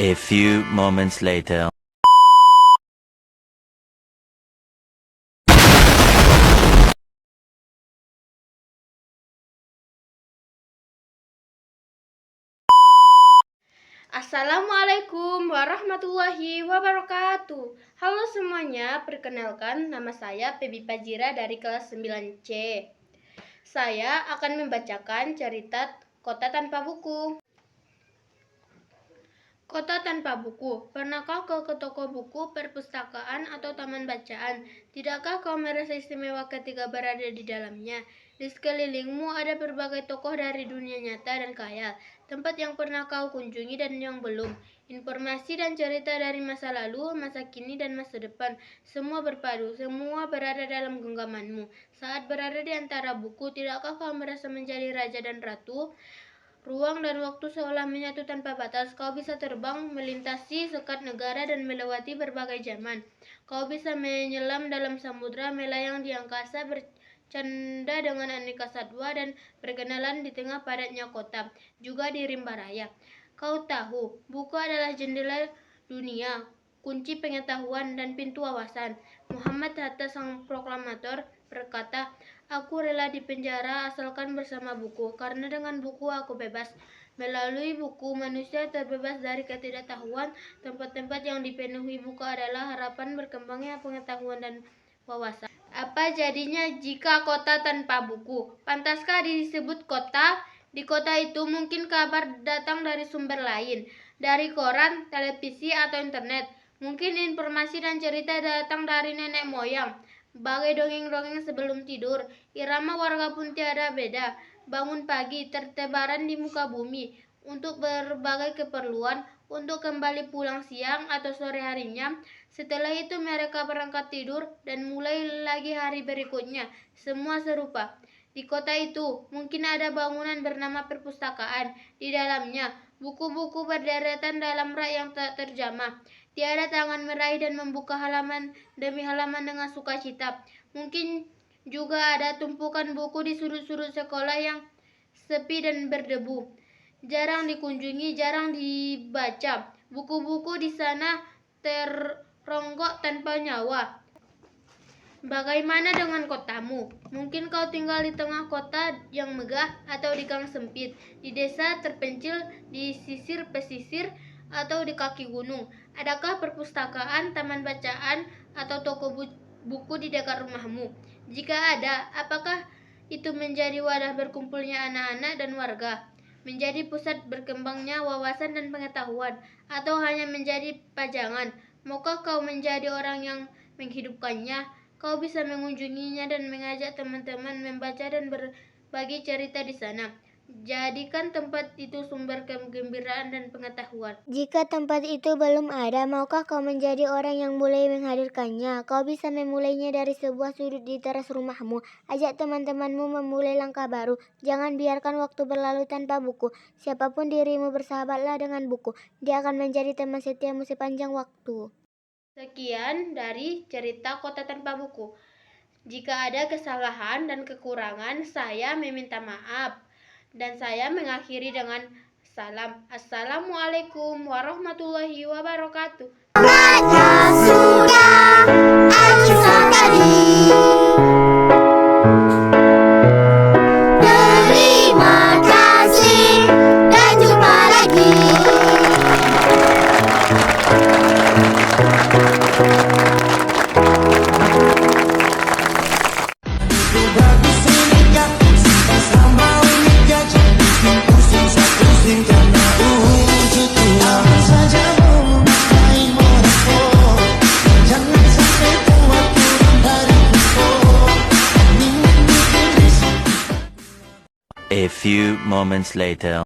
A few moments later. Assalamualaikum warahmatullahi wabarakatuh. Halo semuanya, perkenalkan nama saya Febi Fajira dari kelas 9C. Saya akan membacakan cerita Kota Tanpa Buku. Kota Tanpa Buku. Pernahkah kau ke toko buku, perpustakaan, atau taman bacaan? Tidakkah kau merasa istimewa ketika berada di dalamnya? Di sekelilingmu ada berbagai tokoh dari dunia nyata dan khayal, tempat yang pernah kau kunjungi dan yang belum. Informasi dan cerita dari masa lalu, masa kini, dan masa depan. Semua berpadu, semua berada dalam genggamanmu. Saat berada di antara buku, tidakkah kau merasa menjadi raja dan ratu? Ruang dan waktu seolah menyatu tanpa batas. Kau bisa terbang, melintasi sekat negara, dan melewati berbagai zaman. Kau bisa menyelam dalam samudra, melayang di angkasa, bercanda dengan aneka satwa, dan berkenalan di tengah padatnya kota, juga di rimba raya. Kau tahu, buku adalah jendela dunia, kunci pengetahuan, dan pintu wawasan. Muhammad Hatta, sang proklamator, berkata, "Aku rela dipenjara asalkan bersama buku, karena dengan buku aku bebas." Melalui buku, manusia terbebas dari ketidaktahuan. Tempat-tempat yang dipenuhi buku adalah harapan berkembangnya pengetahuan dan wawasan. Apa jadinya jika kota tanpa buku? Pantaskah disebut kota? Di kota itu mungkin kabar datang dari sumber lain, dari koran, televisi, atau internet. Mungkin informasi dan cerita datang dari nenek moyang, bagai dongeng-dongeng sebelum tidur. Irama warga pun tiada beda. Bangun pagi, tertebaran di muka bumi, untuk berbagai keperluan, untuk kembali pulang siang atau sore harinya. Setelah itu mereka berangkat tidur dan mulai lagi hari berikutnya. Semua serupa. Di kota itu mungkin ada bangunan bernama perpustakaan. Di dalamnya buku-buku berderetan dalam rak yang tak terjamah. Tiada tangan meraih dan membuka halaman demi halaman dengan sukacita. Mungkin juga ada tumpukan buku di sudut-sudut sekolah yang sepi dan berdebu. Jarang dikunjungi, jarang dibaca. Buku-buku di sana teronggok tanpa nyawa. Bagaimana dengan kotamu? Mungkin kau tinggal di tengah kota yang megah, atau di gang sempit, di desa terpencil, di sisir pesisir, atau di kaki gunung. Adakah perpustakaan, taman bacaan, atau toko buku di dekat rumahmu? Jika ada, apakah itu menjadi wadah berkumpulnya anak-anak dan warga? Menjadi pusat berkembangnya wawasan dan pengetahuan? Atau hanya menjadi pajangan? Maukah kau menjadi orang yang menghidupkannya? Kau bisa mengunjunginya dan mengajak teman-teman membaca dan berbagi cerita di sana. Jadikan tempat itu sumber kegembiraan dan pengetahuan. Jika tempat itu belum ada, maukah kau menjadi orang yang mulai menghadirkannya? Kau bisa memulainya dari sebuah sudut di teras rumahmu. Ajak teman-temanmu memulai langkah baru. Jangan biarkan waktu berlalu tanpa buku. Siapapun dirimu, bersahabatlah dengan buku. Dia akan menjadi teman setiamu sepanjang waktu. Sekian dari cerita Kota Tanpa Buku. Jika ada kesalahan dan kekurangan, saya meminta maaf. Dan saya mengakhiri dengan salam. Assalamualaikum warahmatullahi wabarakatuh. Sudah Aisyah tadi. Terima kasih dan jumpa lagi. A few moments later.